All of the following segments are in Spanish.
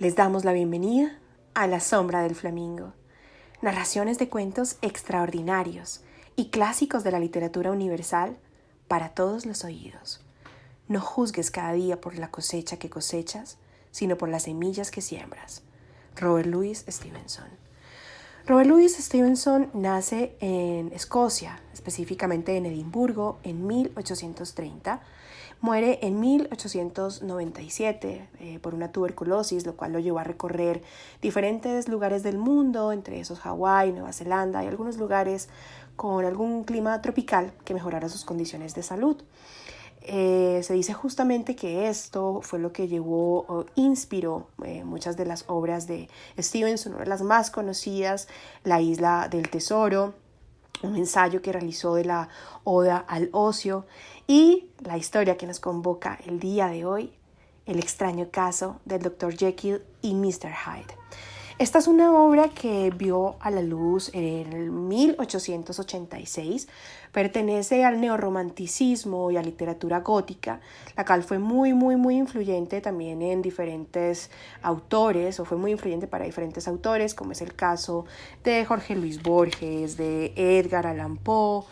Les damos la bienvenida a La Sombra del Flamingo, narraciones de cuentos extraordinarios y clásicos de la literatura universal para todos los oídos. No juzgues cada día por la cosecha que cosechas, sino por las semillas que siembras. Robert Louis Stevenson. Robert Louis Stevenson nace en Escocia, específicamente en Edimburgo, en 1830. Muere en 1897 por una tuberculosis, lo cual lo llevó a recorrer diferentes lugares del mundo, entre esos Hawái, Nueva Zelanda y algunos lugares con algún clima tropical que mejorara sus condiciones de salud. Se dice justamente que esto fue lo que llevó o inspiró muchas de las obras de Stevenson, una de las más conocidas, La Isla del Tesoro, un ensayo que realizó de la Oda al Ocio y la historia que nos convoca el día de hoy, El extraño caso del Dr. Jekyll y Mr. Hyde. Esta es una obra que vio a la luz en el 1886, pertenece al neorromanticismo y a literatura gótica, la cual fue muy influyente también en diferentes autores, o fue muy influyente para diferentes autores, como es el caso de Jorge Luis Borges, de Edgar Allan Poe,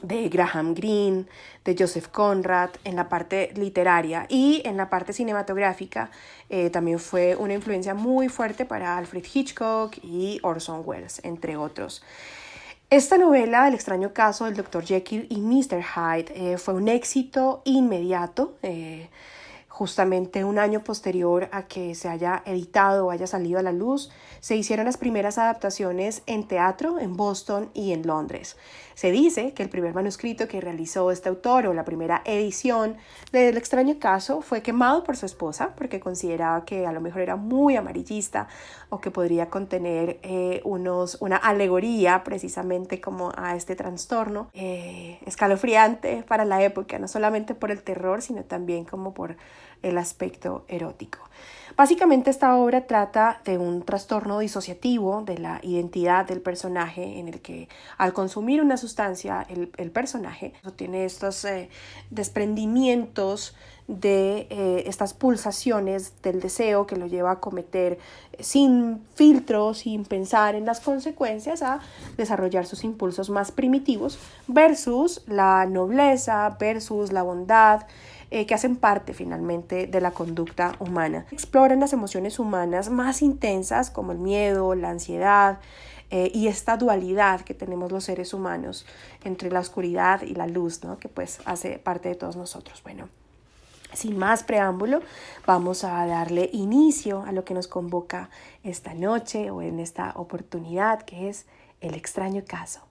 de Graham Greene, de Joseph Conrad, en la parte literaria, y en la parte cinematográfica también fue una influencia muy fuerte para Alfred Hitchcock y Orson Welles, entre otros. Esta novela, El extraño caso del Dr. Jekyll y Mr. Hyde, fue un éxito inmediato, justamente un año posterior a que se haya editado o haya salido a la luz. Se hicieron las primeras adaptaciones en teatro en Boston y en Londres. Se dice que el primer manuscrito que realizó este autor, o la primera edición del extraño caso, fue quemado por su esposa porque consideraba que a lo mejor era muy amarillista o que podría contener una alegoría precisamente como a este trastorno escalofriante para la época, no solamente por el terror, sino también como por el aspecto erótico. Básicamente esta obra trata de un trastorno disociativo de la identidad del personaje, en el que al consumir una sustancia el personaje tiene estos desprendimientos de estas pulsaciones del deseo que lo lleva a cometer sin filtro, sin pensar en las consecuencias, a desarrollar sus impulsos más primitivos versus la nobleza, versus la bondad, que hacen parte finalmente de la conducta humana. Exploran las emociones humanas más intensas como el miedo, la ansiedad y esta dualidad que tenemos los seres humanos entre la oscuridad y la luz, ¿no? Que pues hace parte de todos nosotros. Bueno, sin más preámbulo, vamos a darle inicio a lo que nos convoca esta noche o en esta oportunidad, que es El extraño caso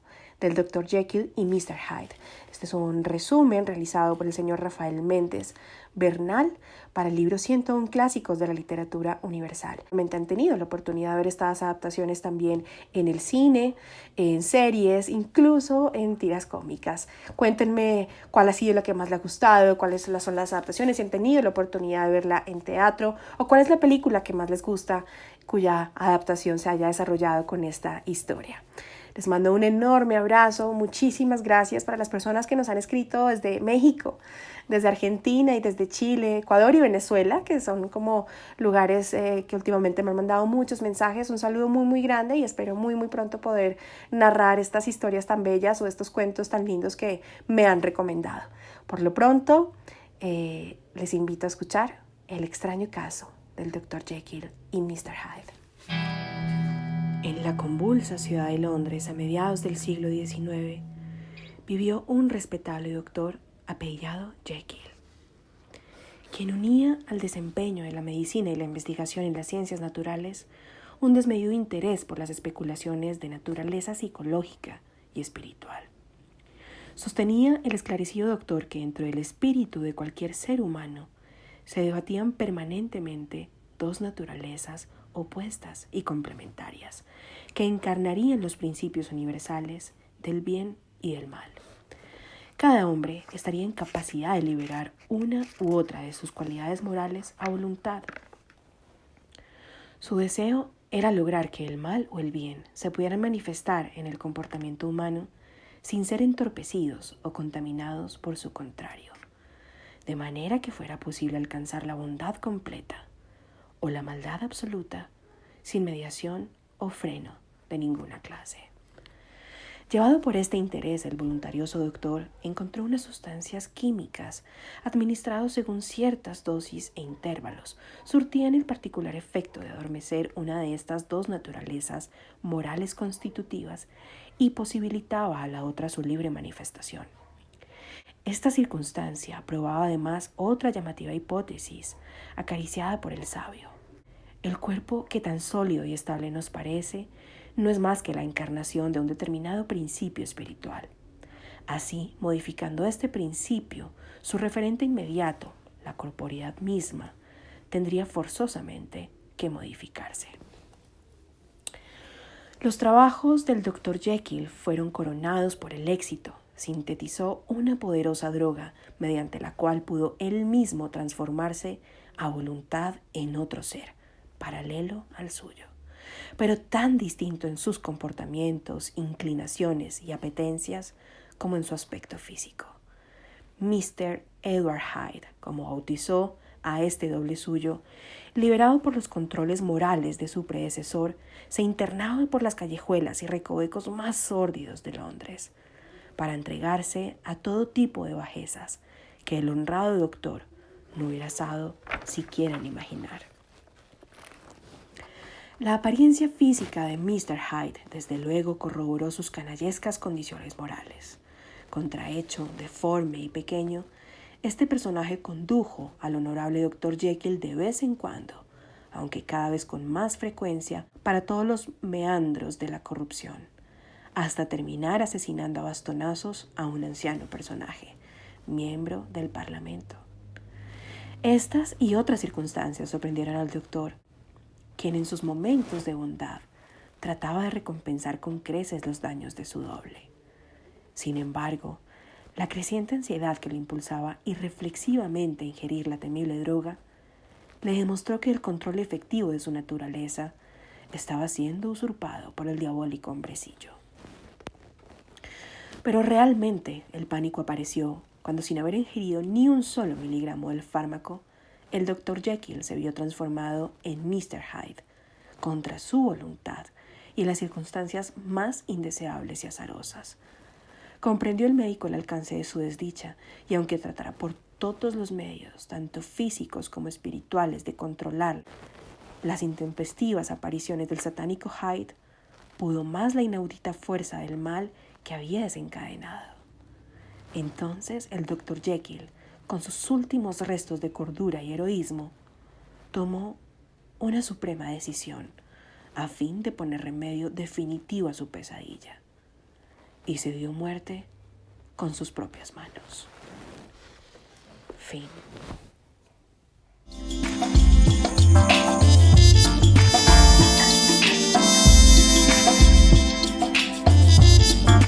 del Dr. Jekyll y Mr. Hyde. Este es un resumen realizado por el señor Rafael Méndez Bernal para el libro 101 Clásicos de la Literatura Universal. Realmente han tenido la oportunidad de ver estas adaptaciones también en el cine, en series, incluso en tiras cómicas. Cuéntenme cuál ha sido la que más les ha gustado, cuáles son las adaptaciones, si han tenido la oportunidad de verla en teatro, o cuál es la película que más les gusta cuya adaptación se haya desarrollado con esta historia. Les mando un enorme abrazo, muchísimas gracias para las personas que nos han escrito desde México, desde Argentina y desde Chile, Ecuador y Venezuela, que son como lugares que últimamente me han mandado muchos mensajes. Un saludo muy grande y espero muy pronto poder narrar estas historias tan bellas o estos cuentos tan lindos que me han recomendado. Por lo pronto, les invito a escuchar El extraño caso del Dr. Jekyll y Mr. Hyde. En la convulsa ciudad de Londres, a mediados del siglo XIX, vivió un respetable doctor apellidado Jekyll, quien unía al desempeño de la medicina y la investigación en las ciencias naturales un desmedido interés por las especulaciones de naturaleza psicológica y espiritual. Sostenía el esclarecido doctor que dentro del espíritu de cualquier ser humano se debatían permanentemente dos naturalezas opuestas y complementarias, que encarnarían los principios universales del bien y del mal. Cada hombre estaría en capacidad de liberar una u otra de sus cualidades morales a voluntad. Su deseo era lograr que el mal o el bien se pudieran manifestar en el comportamiento humano sin ser entorpecidos o contaminados por su contrario, de manera que fuera posible alcanzar la bondad completa, o la maldad absoluta, sin mediación o freno de ninguna clase. Llevado por este interés, el voluntarioso doctor encontró unas sustancias químicas administradas según ciertas dosis e intervalos, surtían el particular efecto de adormecer una de estas dos naturalezas morales constitutivas y posibilitaba a la otra su libre manifestación. Esta circunstancia probaba además otra llamativa hipótesis, acariciada por el sabio. El cuerpo que tan sólido y estable nos parece no es más que la encarnación de un determinado principio espiritual. Así, modificando este principio, su referente inmediato, la corporeidad misma, tendría forzosamente que modificarse. Los trabajos del Dr. Jekyll fueron coronados por el éxito. Sintetizó una poderosa droga mediante la cual pudo él mismo transformarse a voluntad en otro ser, paralelo al suyo, pero tan distinto en sus comportamientos, inclinaciones y apetencias como en su aspecto físico. Mr. Edward Hyde, como bautizó a este doble suyo, liberado por los controles morales de su predecesor, se internaba por las callejuelas y recovecos más sórdidos de Londres, para entregarse a todo tipo de bajezas que el honrado doctor no hubiera osado siquiera imaginar. La apariencia física de Mr. Hyde desde luego corroboró sus canallescas condiciones morales. Contrahecho, deforme y pequeño, este personaje condujo al honorable Dr. Jekyll de vez en cuando, aunque cada vez con más frecuencia, para todos los meandros de la corrupción, hasta terminar asesinando a bastonazos a un anciano personaje, miembro del Parlamento. Estas y otras circunstancias sorprendieron al doctor, quien en sus momentos de bondad trataba de recompensar con creces los daños de su doble. Sin embargo, la creciente ansiedad que lo impulsaba irreflexivamente a ingerir la temible droga le demostró que el control efectivo de su naturaleza estaba siendo usurpado por el diabólico hombrecillo. Pero realmente el pánico apareció cuando, sin haber ingerido ni un solo miligramo del fármaco, el Dr. Jekyll se vio transformado en Mr. Hyde, contra su voluntad y en las circunstancias más indeseables y azarosas. Comprendió el médico el alcance de su desdicha y, aunque tratara por todos los medios, tanto físicos como espirituales, de controlar las intempestivas apariciones del satánico Hyde, pudo más la inaudita fuerza del mal que había desencadenado. Entonces el Dr. Jekyll, con sus últimos restos de cordura y heroísmo, tomó una suprema decisión a fin de poner remedio definitivo a su pesadilla, y se dio muerte con sus propias manos. Fin.